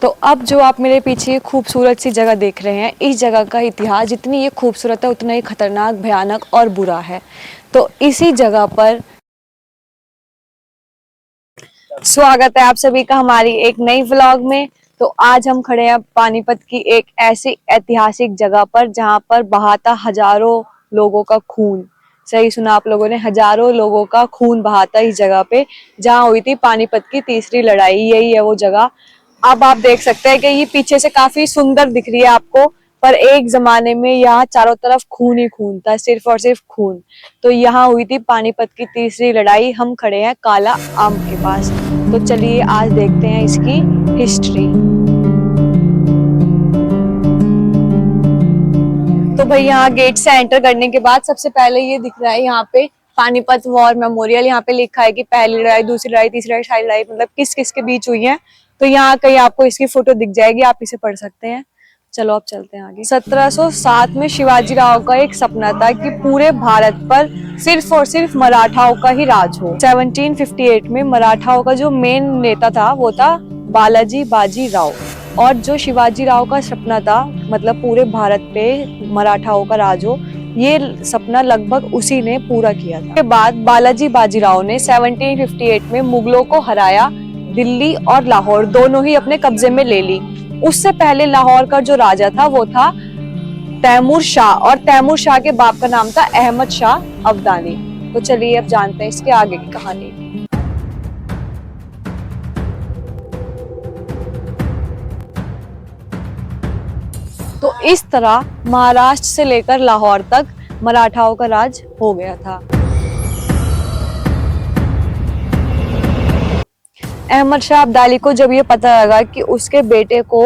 तो अब जो आप मेरे पीछे ये खूबसूरत सी जगह देख रहे हैं, इस जगह का इतिहास जितनी ये खूबसूरत है उतना ही खतरनाक, भयानक और बुरा है। तो इसी जगह पर स्वागत है आप सभी का हमारी एक नई व्लॉग में। तो आज हम खड़े हैं पानीपत की एक ऐसी ऐतिहासिक जगह पर जहां पर बहाता हजारों लोगों का खून, सही सुना आप लोगों ने, हजारों लोगों का खून बहाता इस जगह पे जहां हुई थी पानीपत की तीसरी लड़ाई। यही है वो जगह। अब आप देख सकते हैं कि ये पीछे से काफी सुंदर दिख रही है आपको, पर एक जमाने में यहाँ चारों तरफ खून ही खून था, सिर्फ और सिर्फ खून। तो यहाँ हुई थी पानीपत की तीसरी लड़ाई। हम खड़े हैं काला आम के पास, तो चलिए आज देखते हैं इसकी हिस्ट्री। तो भाई यहाँ गेट से एंटर करने के बाद सबसे पहले ये दिख रहा है यहाँ पे पानीपत वॉर मेमोरियल। यहाँ पे लिखा है कि पहली लड़ाई, दूसरी लड़ाई, तीसरी लड़ाई, चौथी लड़ाई, मतलब किस किस के बीच हुई है। तो यहाँ कहीं आपको इसकी फोटो दिख जाएगी, आप इसे पढ़ सकते हैं। चलो अब चलते हैं आगे। 1707 में शिवाजी राव का एक सपना था कि पूरे भारत पर सिर्फ और सिर्फ मराठाओं का ही राज हो। 1758 में मराठाओं का जो मेन नेता था वो था बालाजी बाजी राव, और जो शिवाजी राव का सपना था, मतलब पूरे भारत पे मराठाओं का राज हो, ये सपना लगभग उसी ने पूरा किया था। के बाद बालाजी बाजीराव ने 1758 में मुगलों को हराया, दिल्ली और लाहौर दोनों ही अपने कब्जे में ले ली। उससे पहले लाहौर का जो राजा था वो था तैमूर शाह, और तैमूर शाह के बाप का नाम था अहमद शाह अब्दाली। तो चलिए अब जानते हैं इसके आगे की कहानी। तो इस तरह महाराष्ट्र से लेकर लाहौर तक मराठाओं का राज हो गया था। अहमद शाह अब्दाली को जब ये पता लगा कि उसके बेटे को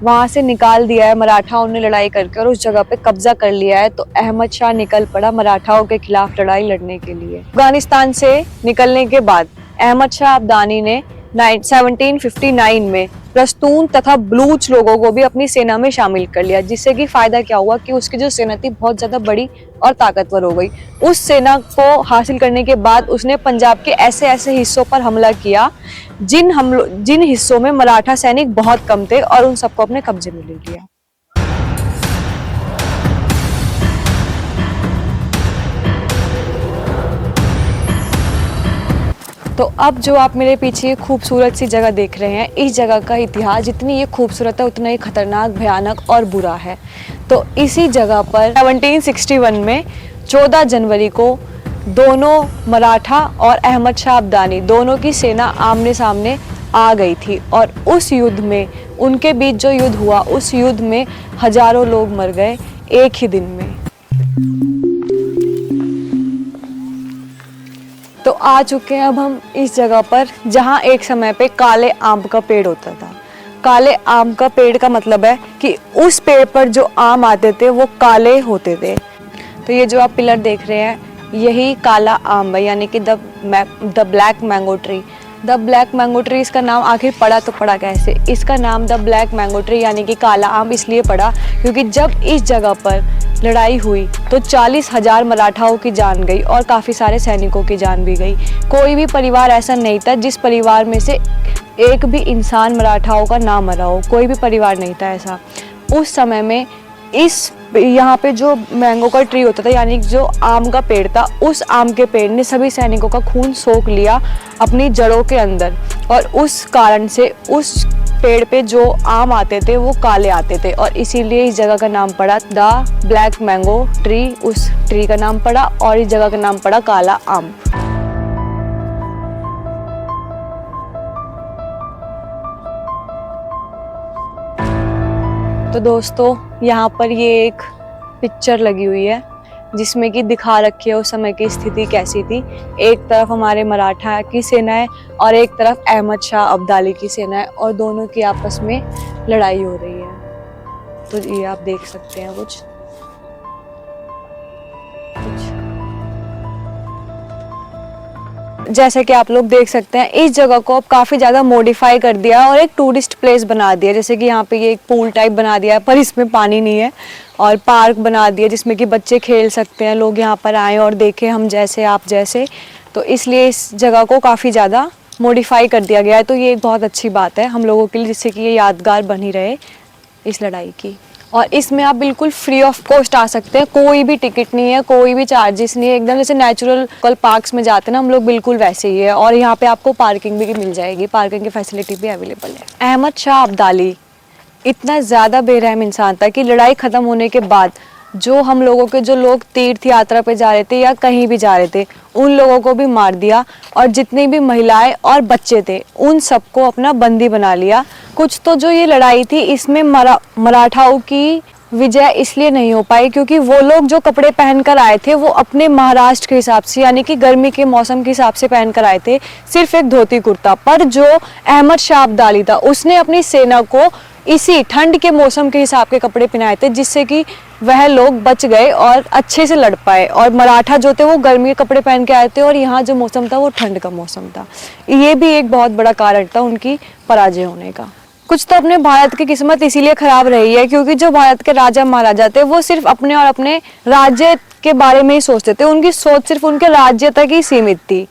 वहां से निकाल दिया है मराठाओं ने लड़ाई करके और उस जगह पे कब्जा कर लिया है, तो अहमद शाह निकल पड़ा मराठाओं के खिलाफ लड़ाई लड़ने के लिए। अफगानिस्तान से निकलने के बाद अहमद शाह अब्दाली ने 1759 में पश्तून तथा बलूच लोगों को भी अपनी सेना में शामिल कर लिया, जिससे कि फायदा क्या हुआ कि उसकी जो सेना थी बहुत ज्यादा बड़ी और ताकतवर हो गई। उस सेना को हासिल करने के बाद उसने पंजाब के ऐसे ऐसे हिस्सों पर हमला किया जिन हिस्सों में मराठा सैनिक बहुत कम थे, और उन सबको अपने कब्जे में ले लिया। तो अब जो आप मेरे पीछे ये खूबसूरत सी जगह देख रहे हैं, इस जगह का इतिहास जितनी ये खूबसूरत है उतना ही खतरनाक, भयानक और बुरा है। तो इसी जगह पर 1761 में 14 जनवरी को दोनों मराठा और अहमद शाह अब्दाली दोनों की सेना आमने सामने आ गई थी, और उस युद्ध में उनके बीच जो युद्ध हुआ, उस युद्ध में हजारों लोग मर गए एक ही दिन में। तो आ चुके हैं अब हम इस जगह पर जहां एक समय पे काले आम का पेड़ होता था। काले आम का पेड़ का मतलब है कि उस पेड़ पर जो आम आते थे वो काले होते थे। तो ये जो आप पिलर देख रहे हैं यही काला आम है, यानी कि the black mango tree. The black mango tree इसका नाम आखिर पड़ा तो पड़ा कैसे? इसका नाम द ब्लैक मैंगो ट्री यानी कि काला आम इसलिए पड़ा क्योंकि जब इस जगह पर लड़ाई हुई तो 40,000 मराठाओं की जान गई और काफ़ी सारे सैनिकों की जान भी गई। कोई भी परिवार ऐसा नहीं था जिस परिवार में से एक भी इंसान मराठाओं का ना मरा हो, कोई भी परिवार नहीं था ऐसा। उस समय में यहाँ पे जो मैंगो का ट्री होता था, यानी जो आम का पेड़ था, उस आम के पेड़ ने सभी सैनिकों का खून सोख लिया अपनी जड़ों के अंदर, और उस कारण से उस पेड़ पे जो आम आते थे वो काले आते थे, और इसीलिए इस जगह का नाम पड़ा द ब्लैक मैंगो ट्री। उस ट्री का नाम पड़ा और इस जगह का नाम पड़ा काला आम। तो दोस्तों यहाँ पर ये एक पिक्चर लगी हुई है जिसमें कि दिखा रखी है उस समय की स्थिति कैसी थी। एक तरफ हमारे मराठा की सेना है और एक तरफ अहमद शाह अब्दाली की सेना है, और दोनों की आपस में लड़ाई हो रही है। तो ये आप देख सकते हैं कुछ जैसे कि आप लोग देख सकते हैं इस जगह को अब काफ़ी ज़्यादा मॉडिफाई कर दिया और एक टूरिस्ट प्लेस बना दिया। जैसे कि यहाँ पे ये एक पूल टाइप बना दिया है पर इसमें पानी नहीं है, और पार्क बना दिया जिसमें कि बच्चे खेल सकते हैं, लोग यहाँ पर आएँ और देखें हम जैसे आप जैसे। तो इसलिए इस जगह को काफ़ी ज़्यादा मॉडिफाई कर दिया गया है, तो ये एक बहुत अच्छी बात है हम लोगों के लिए, जिससे कि ये यादगार बनी रहे इस लड़ाई की। और इसमें आप बिल्कुल फ्री ऑफ कॉस्ट आ सकते हैं, कोई भी टिकट नहीं है, कोई भी चार्जेस नहीं है, एकदम जैसे नेचुरल पार्क्स में जाते हैं ना हम लोग, बिल्कुल वैसे ही है। और यहाँ पे आपको पार्किंग भी मिल जाएगी, पार्किंग की फैसिलिटी भी अवेलेबल है। अहमद शाह अब्दाली इतना ज़्यादा बेरहम इंसान था कि लड़ाई ख़त्म होने के बाद जो हम लोगों के जो लोग तीर्थ यात्रा पे जा रहे थे या कहीं भी जा रहे थे, उन लोगों को भी मार दिया, और जितनी भी महिलाएं और बच्चे थे उन सबको अपना बंदी बना लिया। कुछ तो जो ये लड़ाई थी इसमें मराठाओं की विजय इसलिए नहीं हो पाई क्योंकि वो लोग जो कपड़े पहन कर आए थे वो अपने महाराष्ट्र के हिसाब से, यानी कि गर्मी के मौसम के हिसाब से पहन कर आए थे, सिर्फ एक धोती कुर्ता। पर जो अहमद शाह अब्दाली था उसने अपनी सेना को इसी ठंड के मौसम के हिसाब के कपड़े पहनाए थे, जिससे कि वह लोग बच गए और अच्छे से लड़ पाए। और मराठा जो थे वो गर्मी के कपड़े पहन के आए थे और यहाँ जो मौसम था वो ठंड का मौसम था। ये भी एक बहुत बड़ा कारण था उनकी पराजय होने का। कुछ तो अपने भारत की किस्मत इसीलिए खराब रही है क्योंकि जो भारत के राजा महाराजा थे वो सिर्फ अपने और अपने राज्य के बारे में ही सोचते थे, उनकी सोच सिर्फ उनके राज्य तक ही सीमित थी।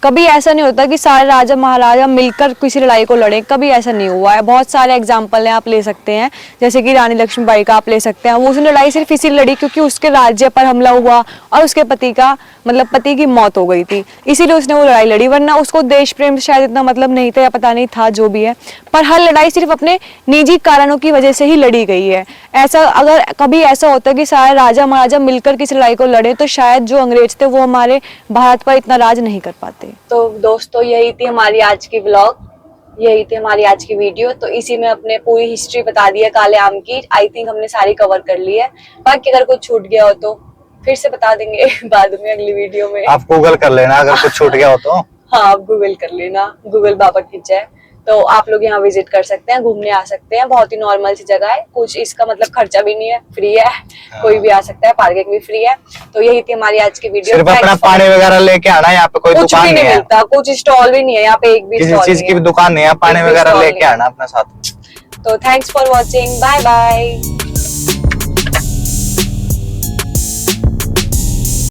कभी ऐसा नहीं होता कि सारे राजा महाराजा मिलकर किसी लड़ाई को लड़े, कभी ऐसा नहीं हुआ है। बहुत सारे एग्जाम्पल हैं, आप ले सकते हैं, जैसे कि रानी लक्ष्मीबाई का आप ले सकते हैं। वो उसने लड़ाई सिर्फ इसी लड़ी क्योंकि उसके राज्य पर हमला हुआ और उसके पति का पति की मौत हो गई थी, इसीलिए उसने वो लड़ाई लड़ी, वरना उसको देश प्रेम से शायद इतना मतलब नहीं था या पता नहीं था, जो भी है। पर हर लड़ाई सिर्फ अपने निजी कारणों की वजह से ही लड़ी गई है। ऐसा अगर कभी ऐसा होता कि सारे राजा महाराजा मिलकर किसी लड़ाई को लड़े तो शायद जो अंग्रेज थे वो हमारे भारत पर इतना राज नहीं कर पाते। तो दोस्तों यही थी हमारी आज की व्लॉग, यही थी हमारी आज की वीडियो। तो इसी में अपने पूरी हिस्ट्री बता दी है काले आम की। आई थिंक हमने सारी कवर कर ली है, बाकी अगर कुछ छूट गया हो तो फिर से बता देंगे बाद में अगली वीडियो में। आप गूगल कर लेना अगर कुछ छूट गया हो तो। हाँ, आप गूगल कर लेना, गूगल बाबा खिंचा है। तो आप लोग यहाँ विजिट कर सकते हैं, घूमने आ सकते हैं, बहुत ही नॉर्मल सी जगह है, कुछ इसका खर्चा भी नहीं है, फ्री है। कोई भी आ सकता है, पार्किंग भी फ्री है। तो यही थी हमारी आज की वीडियो। सिर्फ अपना पानी वगैरह लेके आना, यहाँ पे कोई दुकान नहीं है, मिलता, कुछ स्टॉल भी नहीं है यहाँ पे, एक भी किसी चीज की भी दुकान नहीं है, पानी वगैरह लेके आना अपने साथ। तो thanks for watching, bye bye.